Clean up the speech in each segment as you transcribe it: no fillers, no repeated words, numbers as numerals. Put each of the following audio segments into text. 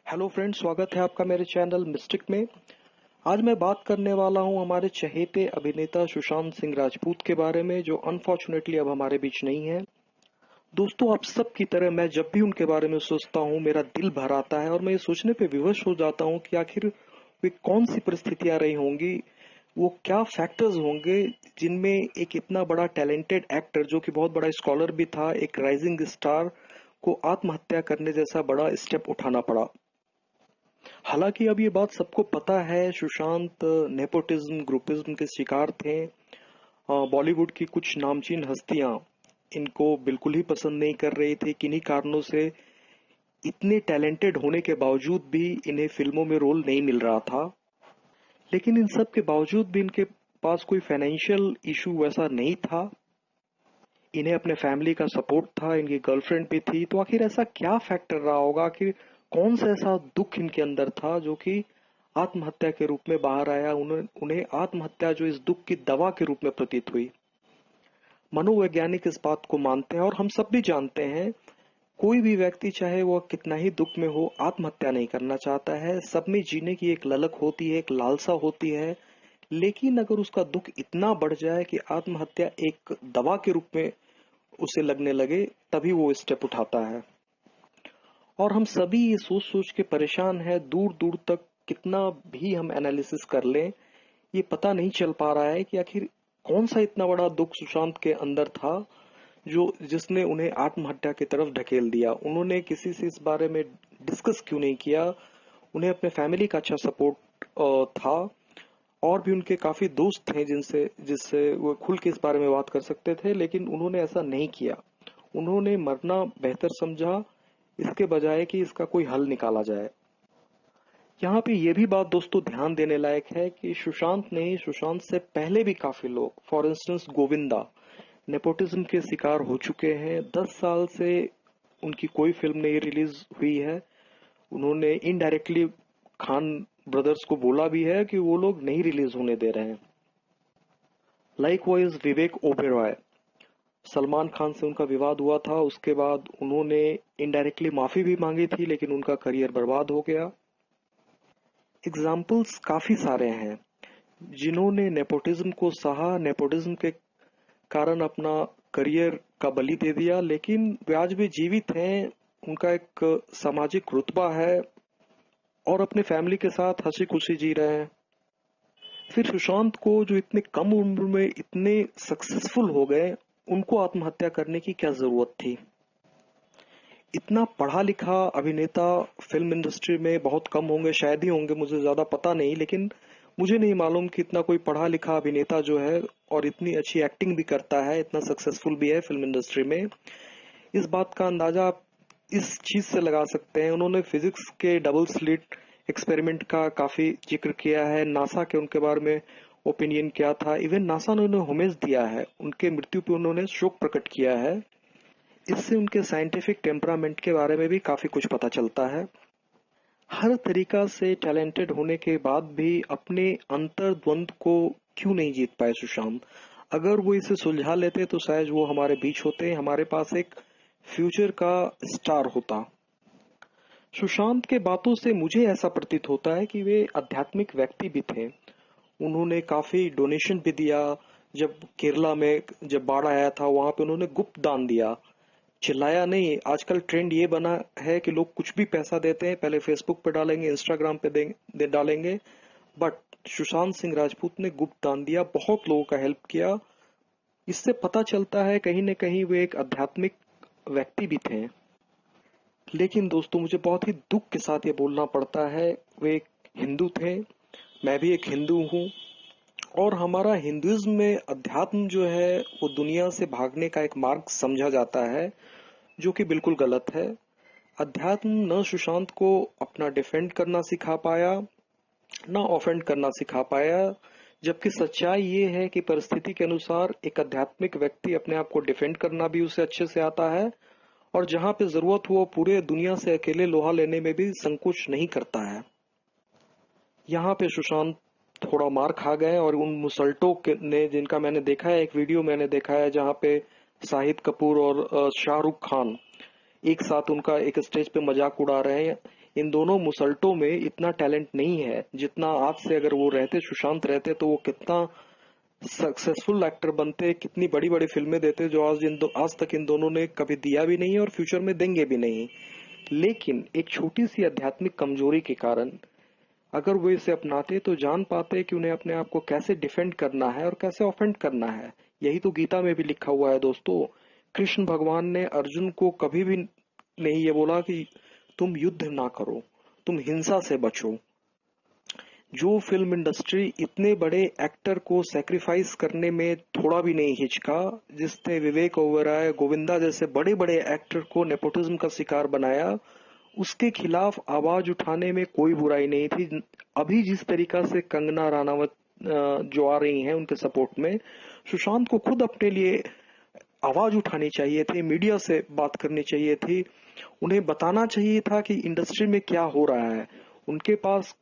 Hello friends, स्वागत है आपका मेरे चैनल मिस्टिक में। आज मैं बात करने वाला हूं हमारे चहेते अभिनेता सुशांत सिंह राजपूत के बारे में, जो अनफॉर्चुनेटली अब हमारे बीच नहीं है। दोस्तों, आप सब की तरह मैं जब भी उनके बारे में सोचता हूं मेरा दिल भर आता है और मैं ये सोचने पे विवश हो जाता हूं कि आखिर वे कौन सी परिस्थितियां रही होंगी, वो क्या फैक्टर्स होंगे जिनमें एक इतना बड़ा टैलेंटेड एक्टर, जो कि बहुत बड़ा स्कॉलर भी था, एक राइजिंग स्टार को आत्महत्या करने जैसा बड़ा स्टेप उठाना पड़ा। हालांकि अब ये बात सबको पता है, सुशांत नेपोटिज्म ग्रुपिज्म के शिकार थे। बॉलीवुड की कुछ नामचीन हस्तियां इनको बिल्कुल ही पसंद नहीं कर रही थी, किन्हीं कारणों से इतने टैलेंटेड होने के बावजूद भी इन्हें फिल्मों में रोल नहीं मिल रहा था। लेकिन इन सब के बावजूद भी इनके पास कोई फाइनेंशियल इशू वैसा नहीं था। इन्हें अपने फैमिली का सपोर्ट था, इनकी गर्लफ्रेंड भी थी। तो आखिर ऐसा क्या फैक्टर रहा होगा, आखिर कौन सा ऐसा दुख इनके अंदर था जो कि आत्महत्या के रूप में बाहर आया, उन्हें आत्महत्या जो इस दुख की दवा के रूप में प्रतीत हुई। मनोवैज्ञानिक इस बात को मानते हैं और हम सब भी जानते हैं, कोई भी व्यक्ति चाहे वह कितना ही दुख में हो, आत्महत्या नहीं करना चाहता है। सब में जीने की एक ललक होती है, एक लालसा होती है। लेकिन अगर उसका दुख इतना बढ़ जाए कि आत्महत्या एक दवा के रूप में उसे लगने लगे, तभी वो स्टेप उठाता है। और हम सभी ये सोच सोच के परेशान हैं, दूर दूर तक कितना भी हम एनालिसिस कर लें, ये पता नहीं चल पा रहा है कि आखिर कौन सा इतना बड़ा दुख सुशांत के अंदर था जो जिसने उन्हें आत्महत्या की तरफ ढकेल दिया। उन्होंने किसी से इस बारे में डिस्कस क्यों नहीं किया। उन्हें अपने फैमिली का अच्छा सपोर्ट था और भी उनके काफी दोस्त थे जिनसे जिससे वो खुल के इस बारे में बात कर सकते थे, लेकिन उन्होंने ऐसा नहीं किया। उन्होंने मरना बेहतर समझा, इसके बजाय कि इसका कोई हल निकाला जाए। यहाँ पे ये भी बात दोस्तों ध्यान देने लायक है कि सुशांत नहीं, सुशांत से पहले भी काफी लोग, फॉर इंस्टेंस गोविंदा, नेपोटिज्म के शिकार हो चुके हैं। 10 साल से उनकी कोई फिल्म नहीं रिलीज हुई है। उन्होंने इनडायरेक्टली खान ब्रदर्स को बोला भी है कि वो लोग नहीं रिलीज होने दे रहे हैं। लाइकवाइज विवेक ओबेरॉय, सलमान खान से उनका विवाद हुआ था, उसके बाद उन्होंने इनडायरेक्टली माफी भी मांगी थी, लेकिन उनका करियर बर्बाद हो गया। एग्जाम्पल्स काफी सारे हैं जिन्होंने नेपोटिज्म को सहा, नेपोटिज्म के कारण अपना करियर का बलि दे दिया, लेकिन वे आज भी जीवित हैं। उनका एक सामाजिक रुतबा है और अपने फैमिली के साथ हंसी खुशी जी रहे हैं। फिर सुशांत को, जो इतने कम उम्र में इतने सक्सेसफुल हो गए, उनको आत्महत्या करने की क्या जरूरत थी। इतना पढ़ा लिखा अभिनेता फिल्म इंडस्ट्री में बहुत कम होंगे, शायद ही होंगे, मुझे ज्यादा पता नहीं, लेकिन मुझे नहीं मालूम कि इतना कोई पढ़ा लिखा अभिनेता जो है और इतनी अच्छी एक्टिंग भी करता है, इतना सक्सेसफुल भी है फिल्म इंडस्ट्री में। इस बात का अंदाजा आप इस चीज से लगा सकते हैं, उन्होंने फिजिक्स के डबल स्लिट एक्सपेरिमेंट का काफी जिक्र किया है, नासा के उनके बारे में ओपिनियन क्या था, इवन नासा ने उन्हें होमेज दिया है, उनके मृत्यु पर उन्होंने शोक प्रकट किया है। इससे उनके साइंटिफिक टेम्परामेंट के बारे में भी काफी कुछ पता चलता है। हर तरीका से टैलेंटेड होने के बाद भी अपने अंतर्द्वंद को क्यों नहीं जीत पाए सुशांत। अगर वो इसे सुलझा लेते तो शायद वो हमारे बीच होते, हमारे पास एक फ्यूचर का स्टार होता। सुशांत के बातों से मुझे ऐसा प्रतीत होता है कि वे आध्यात्मिक व्यक्ति भी थे। उन्होंने काफी डोनेशन भी दिया। जब केरला में जब बाढ़ आया था, वहां पे उन्होंने गुप्त दान दिया, चिल्लाया नहीं। आजकल ट्रेंड ये बना है कि लोग कुछ भी पैसा देते हैं, पहले फेसबुक पे डालेंगे, इंस्टाग्राम पे डालेंगे, बट सुशांत सिंह राजपूत ने गुप्त दान दिया, बहुत लोगों का हेल्प किया। इससे पता चलता है कहीं न कहीं वे एक आध्यात्मिक व्यक्ति भी थे। लेकिन दोस्तों, मुझे बहुत ही दुख के साथ ये बोलना पड़ता है, वे एक हिंदू थे, मैं भी एक हिंदू हूँ, और हमारा हिंदुइज्म में अध्यात्म जो है वो दुनिया से भागने का एक मार्ग समझा जाता है, जो कि बिल्कुल गलत है। अध्यात्म न सुशांत को अपना डिफेंड करना सिखा पाया, न ऑफेंड करना सिखा पाया, जबकि सच्चाई ये है कि परिस्थिति के अनुसार एक आध्यात्मिक व्यक्ति अपने आप को डिफेंड करना भी उसे अच्छे से आता है, और जहां पे जरूरत हो पूरे दुनिया से अकेले लोहा लेने में भी संकोच नहीं करता है। यहाँ पे सुशांत थोड़ा मार खा गए, और उन मुसल्टों ने, जिनका मैंने देखा है, एक वीडियो मैंने देखा है जहाँ पे शाहिद कपूर और शाहरुख खान एक साथ उनका एक स्टेज पे मजाक उड़ा रहे हैं। इन दोनों मुसल्टों में इतना टैलेंट नहीं है जितना आज से अगर वो रहते, सुशांत रहते, तो वो कितना सक्सेसफुल एक्टर बनते, कितनी बड़ी बड़ी फिल्में देते, जो आज तक इन दोनों ने कभी दिया भी नहीं और फ्यूचर में देंगे भी नहीं। लेकिन एक छोटी सी आध्यात्मिक कमजोरी के कारण अगर वो इसे अपनाते तो जान पाते कि उन्हें अपने आप को कैसे डिफेंड करना है और कैसे ऑफेंड करना है। यही तो गीता में भी लिखा हुआ है दोस्तों। कृष्ण भगवान ने अर्जुन को कभी भी नहीं ये बोला कि तुम युद्ध ना करो, तुम हिंसा से बचो। जो फिल्म इंडस्ट्री इतने बड़े एक्टर को सैक्रिफाइस करने में थोड़ा भी नहीं हिचका, जिसने विवेक ओबेरॉय, गोविंदा जैसे बड़े बड़े एक्टर को नेपोटिज्म का शिकार बनाया, उसके खिलाफ आवाज उठाने में कोई बुराई नहीं थी। अभी जिस तरीका से कंगना रानावत जो आ रही हैं उनके सपोर्ट में, सुशांत को खुद अपने लिए आवाज उठानी चाहिए थी, मीडिया से बात करनी चाहिए थी, उन्हें बताना चाहिए था कि इंडस्ट्री में क्या हो रहा है। उनके पास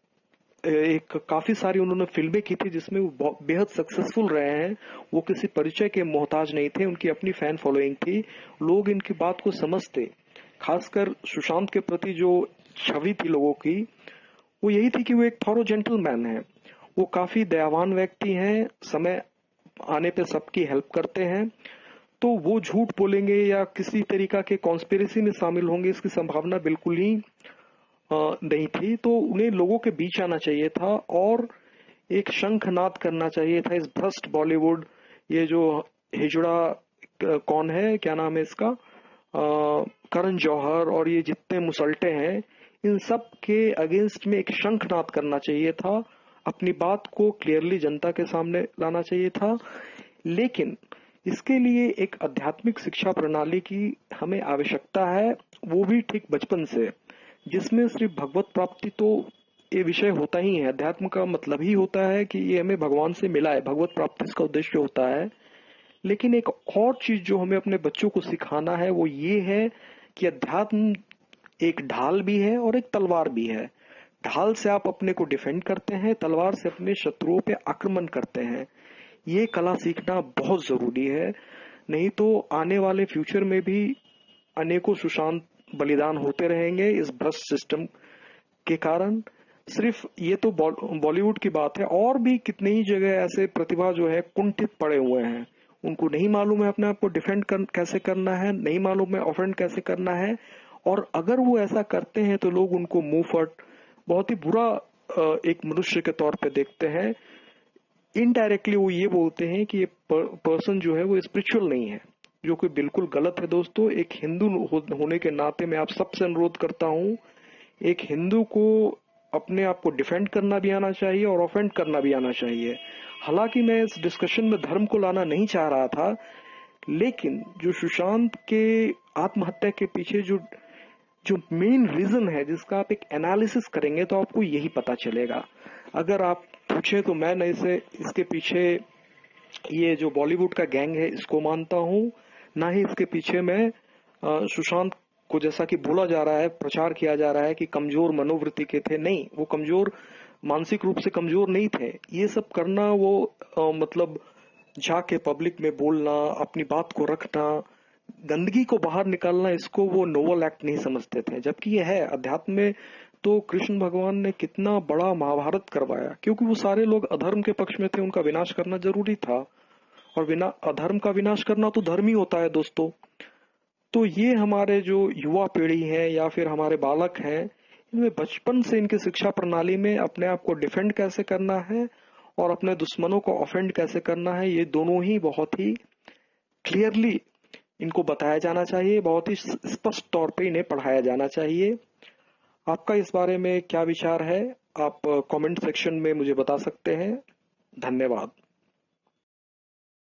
एक काफी सारी उन्होंने फिल्में की थी जिसमें वो बेहद सक्सेसफुल रहे हैं। वो किसी परिचय के मोहताज नहीं थे, उनकी अपनी फैन फॉलोइंग थी, लोग इनकी बात को समझते। खासकर सुशांत के प्रति जो छवि थी लोगों की, वो यही थी कि वो एक थॉरो जेंटलमैन है, वो काफी दयावान व्यक्ति हैं, समय आने पे सबकी हेल्प करते हैं। तो वो झूठ बोलेंगे या किसी तरीका के कॉन्स्पिरेसी में शामिल होंगे, इसकी संभावना बिल्कुल ही नहीं थी। तो उन्हें लोगों के बीच आना चाहिए था और एक शंखनाद करना चाहिए था इस भ्रष्ट बॉलीवुड, ये जो हिजड़ा कौन है, क्या नाम है इसका, करण जौहर और ये जितने मुसल्टे हैं, इन सब के अगेंस्ट में एक शंखनाद करना चाहिए था, अपनी बात को क्लियरली जनता के सामने लाना चाहिए था। लेकिन इसके लिए एक आध्यात्मिक शिक्षा प्रणाली की हमें आवश्यकता है, वो भी ठीक बचपन से, जिसमें सिर्फ भगवत प्राप्ति तो ये विषय होता ही है। अध्यात्म का मतलब ही होता है कि ये हमें भगवान से मिला है, भगवत प्राप्ति इसका उद्देश्य होता है। लेकिन एक और चीज जो हमें अपने बच्चों को सिखाना है वो ये है कि अध्यात्म एक ढाल भी है और एक तलवार भी है। ढाल से आप अपने को डिफेंड करते हैं, तलवार से अपने शत्रुओं पे आक्रमण करते हैं। ये कला सीखना बहुत जरूरी है, नहीं तो आने वाले फ्यूचर में भी अनेकों सुशांत बलिदान होते रहेंगे इस भ्रष्ट सिस्टम के कारण। सिर्फ ये तो बॉलीवुड की बात है, और भी कितनी ही जगह ऐसे प्रतिभा जो है कुंठित पड़े हुए हैं, उनको नहीं मालूम है अपने आप को डिफेंड कैसे करना है, नहीं मालूम है ऑफेंड कैसे करना है। और अगर वो ऐसा करते हैं तो लोग उनको मुंहफट, बहुत ही बुरा एक मनुष्य के तौर पे देखते हैं। इनडायरेक्टली वो ये बोलते हैं कि ये पर्सन जो है वो स्पिरिचुअल नहीं है, जो कि बिल्कुल गलत है दोस्तों। एक हिंदू होने के नाते मैं आप सबसे अनुरोध करता हूँ, एक हिंदू को अपने आप को डिफेंड करना भी आना चाहिए और ऑफेंड करना भी आना चाहिए। हालांकि मैं इस डिस्कशन में धर्म को लाना नहीं चाह रहा था, लेकिन जो सुशांत के आत्महत्या के पीछे जो जो मेन रीजन है, जिसका आप एक एनालिसिस करेंगे तो आपको यही पता चलेगा। अगर आप पूछे तो मैं नहीं से इसके पीछे ये जो बॉलीवुड का गैंग है इसको मानता हूँ, ना ही इसके पीछे मैं सुशांत को, जैसा कि बोला जा रहा है, प्रचार किया जा रहा है कि कमजोर मनोवृत्ति के थे। नहीं, वो कमजोर, मानसिक रूप से कमजोर नहीं थे। ये सब करना वो मतलब जाके पब्लिक में बोलना, अपनी बात को रखना, गंदगी को बाहर निकालना, इसको वो नोबल एक्ट नहीं समझते थे। जबकि ये है अध्यात्म में तो कृष्ण भगवान ने कितना बड़ा महाभारत करवाया, क्योंकि वो सारे लोग अधर्म के पक्ष में थे, उनका विनाश करना जरूरी था। और अधर्म का विनाश करना तो धर्म ही होता है दोस्तों। तो ये हमारे जो युवा पीढ़ी है या फिर हमारे बालक हैं, इनमें बचपन से इनकी शिक्षा प्रणाली में अपने आप को डिफेंड कैसे करना है और अपने दुश्मनों को ऑफेंड कैसे करना है, ये दोनों ही बहुत ही क्लियरली इनको बताया जाना चाहिए, बहुत ही स्पष्ट तौर पे इन्हें पढ़ाया जाना चाहिए। आपका इस बारे में क्या विचार है, आप कमेंट सेक्शन में मुझे बता सकते हैं। धन्यवाद।